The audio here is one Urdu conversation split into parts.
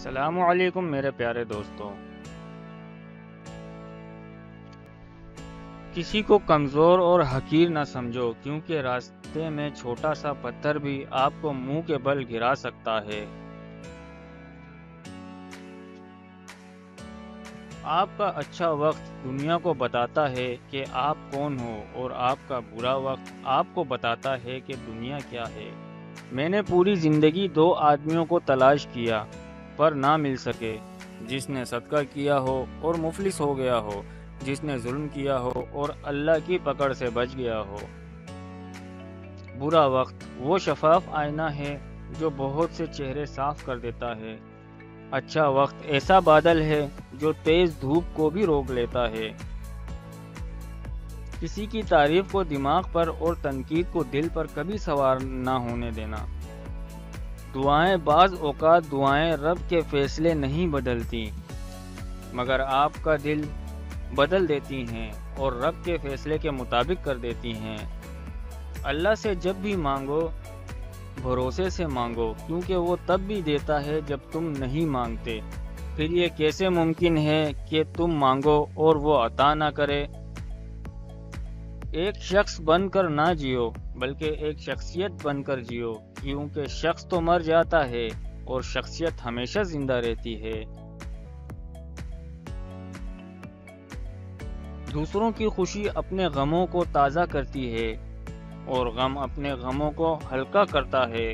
السلام علیکم میرے پیارے دوستوں۔ کسی کو کمزور اور حقیر نہ سمجھو، کیونکہ راستے میں چھوٹا سا پتھر بھی آپ کو منہ کے بل گرا سکتا ہے۔ آپ کا اچھا وقت دنیا کو بتاتا ہے کہ آپ کون ہو، اور آپ کا برا وقت آپ کو بتاتا ہے کہ دنیا کیا ہے۔ میں نے پوری زندگی 2 آدمیوں کو تلاش کیا پر نہ مل سکے، جس نے صدقہ کیا ہو اور مفلس ہو گیا ہو، جس نے ظلم کیا ہو اور اللہ کی پکڑ سے بچ گیا ہو۔ برا وقت وہ شفاف آئینہ ہے جو بہت سے چہرے صاف کر دیتا ہے۔ اچھا وقت ایسا بادل ہے جو تیز دھوپ کو بھی روک لیتا ہے۔ کسی کی تعریف کو دماغ پر اور تنقید کو دل پر کبھی سوار نہ ہونے دینا۔ دعائیں بعض اوقات دعائیں رب کے فیصلے نہیں بدلتی، مگر آپ کا دل بدل دیتی ہیں اور رب کے فیصلے کے مطابق کر دیتی ہیں۔ اللہ سے جب بھی مانگو بھروسے سے مانگو، کیونکہ وہ تب بھی دیتا ہے جب تم نہیں مانگتے۔ پھر یہ کیسے ممکن ہے کہ تم مانگو اور وہ عطا نہ کرے؟ ایک شخص بن کر نہ جیو، بلکہ ایک شخصیت بن کر جیو، کیونکہ شخص تو مر جاتا ہے اور شخصیت ہمیشہ زندہ رہتی ہے۔ دوسروں کی خوشی اپنے غموں کو تازہ کرتی ہے اور غم اپنے غموں کو ہلکا کرتا ہے۔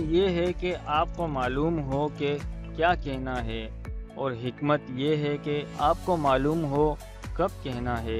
یہ ہے کہ آپ کو معلوم ہو کہ کیا کہنا ہے، اور حکمت یہ ہے کہ آپ کو معلوم ہو کب کہنا ہے۔